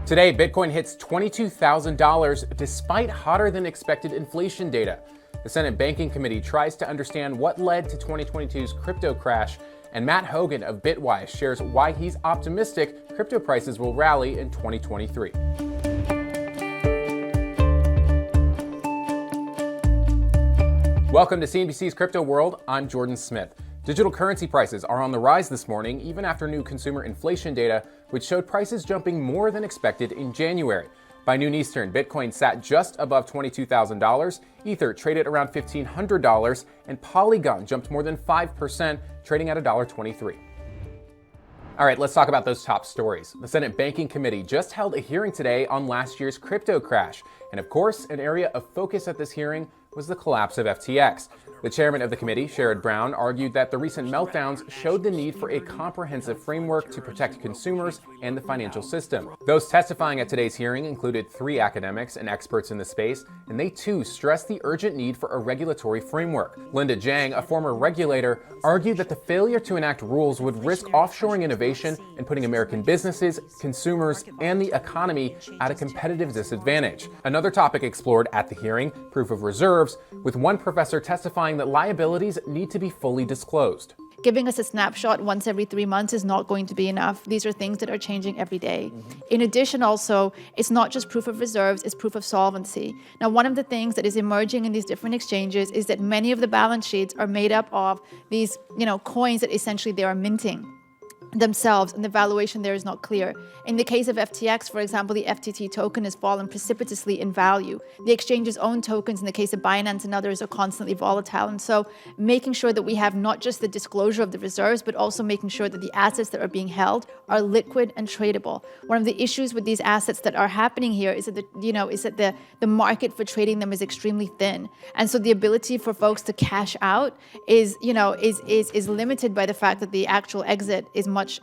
Today, Bitcoin hits $22,000 despite hotter than expected inflation data. The Senate Banking Committee tries to understand what led to 2022's crypto crash, and Matt Hougan of Bitwise shares why he's optimistic crypto prices will rally in 2023. Welcome to CNBC's Crypto World. I'm Jordan Smith. Digital currency prices are on the rise this morning, even after new consumer inflation data, which showed prices jumping more than expected in January. By noon Eastern, Bitcoin sat just above $22,000, Ether traded around $1,500, and Polygon jumped more than 5%, trading at $1.23. All right, let's talk about those top stories. The Senate Banking Committee just held a hearing today on last year's crypto crash. And of course, an area of focus at this hearing was the collapse of FTX. The chairman of the committee, Sherrod Brown, argued that the recent meltdowns showed the need for a comprehensive framework to protect consumers and the financial system. Those testifying at today's hearing included 3 academics and experts in the space, and they too stressed the urgent need for a regulatory framework. Linda Zhang, a former regulator, argued that the failure to enact rules would risk offshoring innovation and putting American businesses, consumers, and the economy at a competitive disadvantage. Another topic explored at the hearing, proof of reserves, with one professor testifying that liabilities need to be fully disclosed. Giving us a snapshot once every 3 months is not going to be enough. These are things that are changing every day. In addition, also, it's not just proof of reserves, it's proof of solvency. Now, one of the things that is emerging in these different exchanges is that many of the balance sheets are made up of these, coins that essentially they are minting themselves, and the valuation there is not clear. In the case of FTX, for example, the FTT token has fallen precipitously in value. The exchange's own tokens, in the case of Binance and others, are constantly volatile. And so making sure that we have not just the disclosure of the reserves, but also making sure that the assets that are being held are liquid and tradable. One of the issues with these assets that are happening here is that the market for trading them is extremely thin. And so the ability for folks to cash out is limited by the fact that the actual exit is much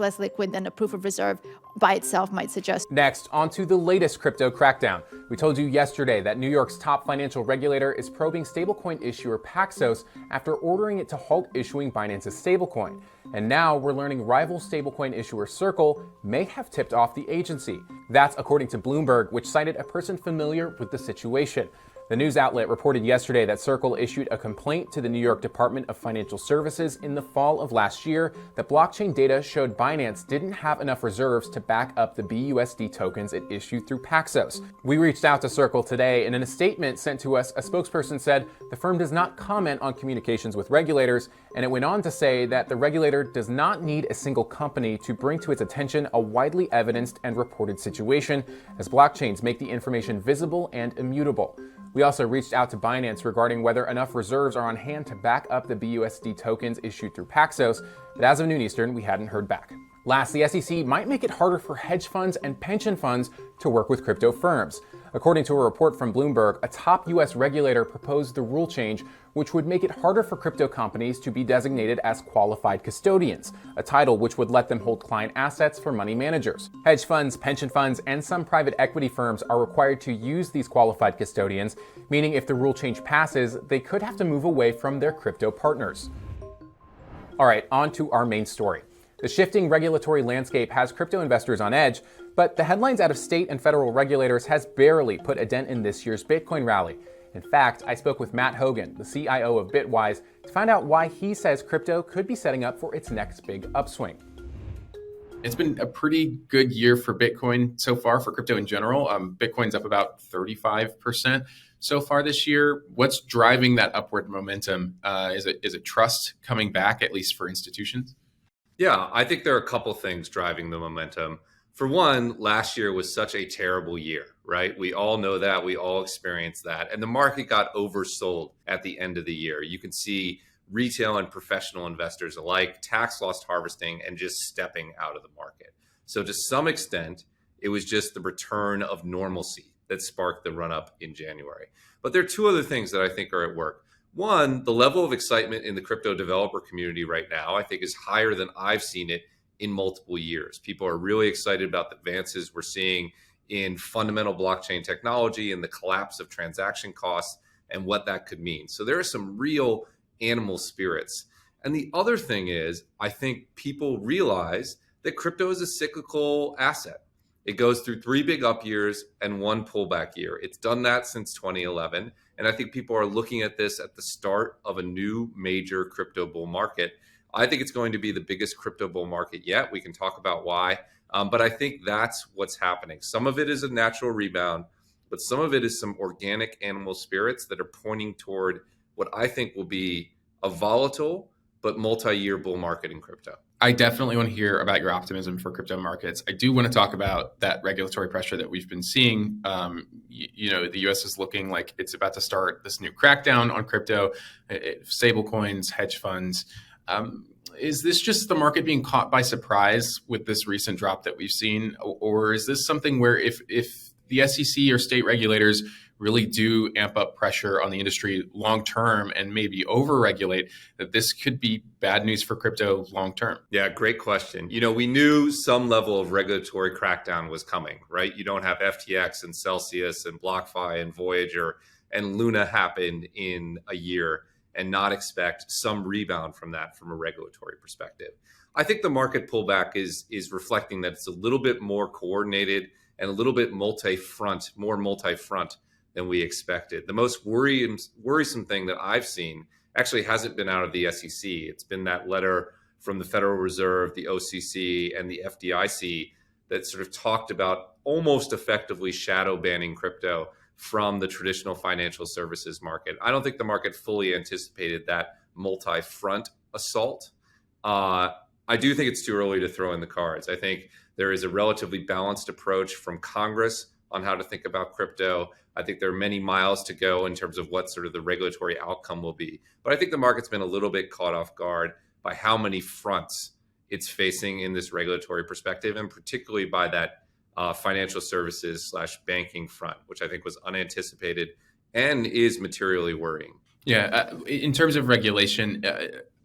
less liquid than a proof of reserve by itself might suggest. Next, on to the latest crypto crackdown. We told you yesterday that New York's top financial regulator is probing stablecoin issuer Paxos after ordering it to halt issuing Binance's stablecoin. And now we're learning rival stablecoin issuer Circle may have tipped off the agency. That's according to Bloomberg, which cited a person familiar with the situation. The news outlet reported yesterday that Circle issued a complaint to the New York Department of Financial Services in the fall of last year that blockchain data showed Binance didn't have enough reserves to back up the BUSD tokens it issued through Paxos. We reached out to Circle today, and in a statement sent to us, a spokesperson said the firm does not comment on communications with regulators, and it went on to say that the regulator does not need a single company to bring to its attention a widely evidenced and reported situation, as blockchains make the information visible and immutable. We also reached out to Binance regarding whether enough reserves are on hand to back up the BUSD tokens issued through Paxos, but as of noon Eastern, we hadn't heard back. Last, the SEC might make it harder for hedge funds and pension funds to work with crypto firms. According to a report from Bloomberg, a top U.S. regulator proposed the rule change, which would make it harder for crypto companies to be designated as qualified custodians, a title which would let them hold client assets for money managers. Hedge funds, pension funds, and some private equity firms are required to use these qualified custodians, meaning if the rule change passes, they could have to move away from their crypto partners. All right, on to our main story. The shifting regulatory landscape has crypto investors on edge, but the headlines out of state and federal regulators has barely put a dent in this year's Bitcoin rally. In fact, I spoke with Matt Hougan, the CIO of Bitwise, to find out why he says crypto could be setting up for its next big upswing. It's been a pretty good year for Bitcoin so far, for crypto in general. Bitcoin's up about 35% so far this year. What's driving that upward momentum? Is it trust coming back, at least for institutions? Yeah, I think there are a couple things driving the momentum. For one, last year was such a terrible year, right? We all know that. We all experienced that. And the market got oversold at the end of the year. You can see retail and professional investors alike tax loss harvesting and just stepping out of the market. So to some extent, it was just the return of normalcy that sparked the run up in January. But there are 2 other things that I think are at work. One, the level of excitement in the crypto developer community right now, I think, is higher than I've seen it in multiple years. People are really excited about the advances we're seeing in fundamental blockchain technology and the collapse of transaction costs and what that could mean. So there are some real animal spirits. And the other thing is, I think people realize that crypto is a cyclical asset. It goes through 3 big up years and 1 pullback year. It's done that since 2011. And I think people are looking at this at the start of a new major crypto bull market. I think it's going to be the biggest crypto bull market yet. We can talk about why. But I think that's what's happening. Some of it is a natural rebound, but some of it is some organic animal spirits that are pointing toward what I think will be a volatile but multi-year bull market in crypto. I definitely want to hear about your optimism for crypto markets. I do want to talk about that regulatory pressure that we've been seeing. The U.S. is looking like it's about to start this new crackdown on crypto, stable coins, hedge funds. Is this just the market being caught by surprise with this recent drop that we've seen? Or is this something where if the SEC or state regulators really do amp up pressure on the industry long term and maybe over-regulate, that this could be bad news for crypto long term? Yeah, great question. We knew some level of regulatory crackdown was coming, right? You don't have FTX and Celsius and BlockFi and Voyager and Luna happen in a year and not expect some rebound from that from a regulatory perspective. I think the market pullback is reflecting that it's a little bit more coordinated and a little bit more multi-front than we expected. The most worrisome thing that I've seen actually hasn't been out of the SEC. It's been that letter from the Federal Reserve, the OCC, and the FDIC that sort of talked about almost effectively shadow banning crypto from the traditional financial services market. I don't think the market fully anticipated that multi-front assault. I do think it's too early to throw in the cards. I think there is a relatively balanced approach from Congress on how to think about crypto. I think there are many miles to go in terms of what sort of the regulatory outcome will be. But I think the market's been a little bit caught off guard by how many fronts it's facing in this regulatory perspective, and particularly by that financial services / banking front, which I think was unanticipated and is materially worrying. Yeah, in terms of regulation,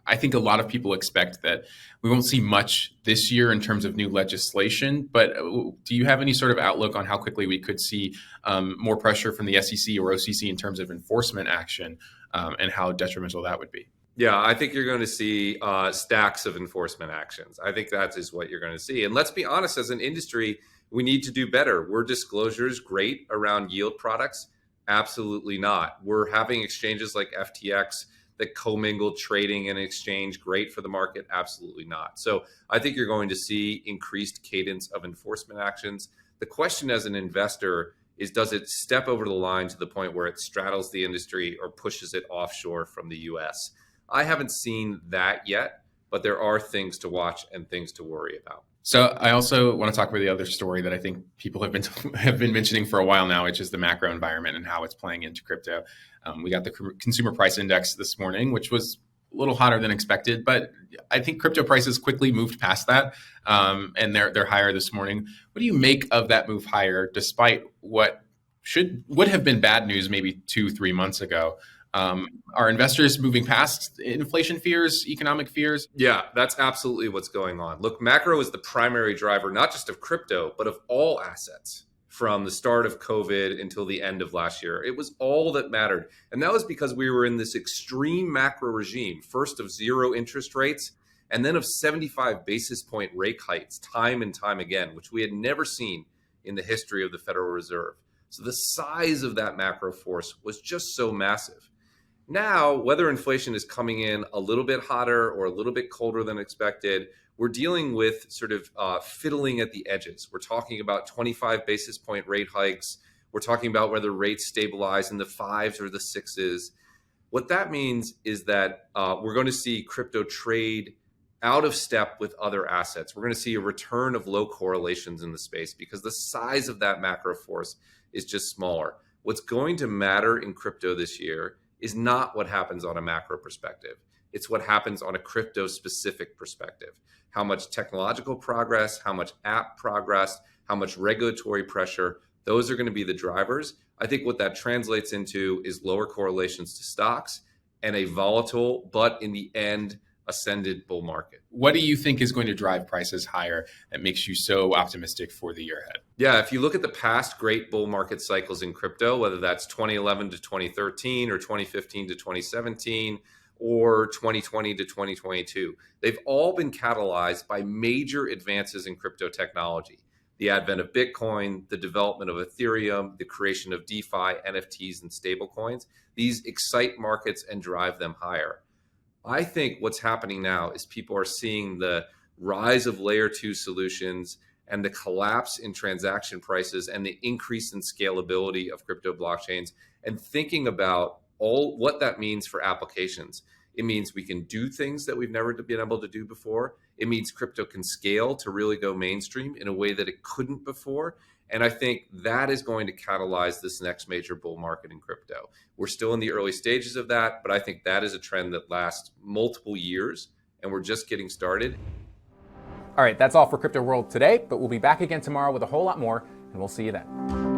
I think a lot of people expect that we won't see much this year in terms of new legislation, but do you have any sort of outlook on how quickly we could see more pressure from the SEC or OCC in terms of enforcement action and how detrimental that would be? Yeah, I think you're going to see stacks of enforcement actions. I think that is what you're going to see. And let's be honest, as an industry, we need to do better. Were disclosures great around yield products? Absolutely not. We're having exchanges like FTX that commingle trading and exchange great for the market? Absolutely not. So I think you're going to see increased cadence of enforcement actions. The question as an investor is, does it step over the line to the point where it straddles the industry or pushes it offshore from the US? I haven't seen that yet, but there are things to watch and things to worry about. So I also want to talk about the other story that I think people have been mentioning for a while now, which is the macro environment and how it's playing into crypto. We got the consumer price index this morning, which was a little hotter than expected, but I think crypto prices quickly moved past that, and they're higher this morning. What do you make of that move higher, despite what would have been bad news maybe 2-3 months ago? Are investors moving past inflation fears, economic fears? Yeah, that's absolutely what's going on. Look, macro is the primary driver, not just of crypto, but of all assets from the start of COVID until the end of last year. It was all that mattered. And that was because we were in this extreme macro regime, first of 0 interest rates, and then of 75 basis point rate hikes time and time again, which we had never seen in the history of the Federal Reserve. So the size of that macro force was just so massive. Now, whether inflation is coming in a little bit hotter or a little bit colder than expected, we're dealing with sort of fiddling at the edges. We're talking about 25 basis point rate hikes. We're talking about whether rates stabilize in the 5s or the 6s. What that means is that we're going to see crypto trade out of step with other assets. We're going to see a return of low correlations in the space because the size of that macro force is just smaller. What's going to matter in crypto this year is not what happens on a macro perspective. It's what happens on a crypto specific perspective. How much technological progress, how much app progress, how much regulatory pressure, those are going to be the drivers. I think what that translates into is lower correlations to stocks and a volatile, but in the end, ascended bull market. What do you think is going to drive prices higher that makes you so optimistic for the year ahead? Yeah, if you look at the past great bull market cycles in crypto, whether that's 2011 to 2013 or 2015 to 2017 or 2020 to 2022, they've all been catalyzed by major advances in crypto technology. the advent of Bitcoin, the development of Ethereum, the creation of DeFi, NFTs, and stablecoins. These excite markets and drive them higher. I think what's happening now is people are seeing the rise of layer 2 solutions and the collapse in transaction prices and the increase in scalability of crypto blockchains, and thinking about all what that means for applications. It means we can do things that we've never been able to do before. It means crypto can scale to really go mainstream in a way that it couldn't before. And I think that is going to catalyze this next major bull market in crypto. We're still in the early stages of that, but I think that is a trend that lasts multiple years, and we're just getting started. All right, that's all for Crypto World today, but we'll be back again tomorrow with a whole lot more, and we'll see you then.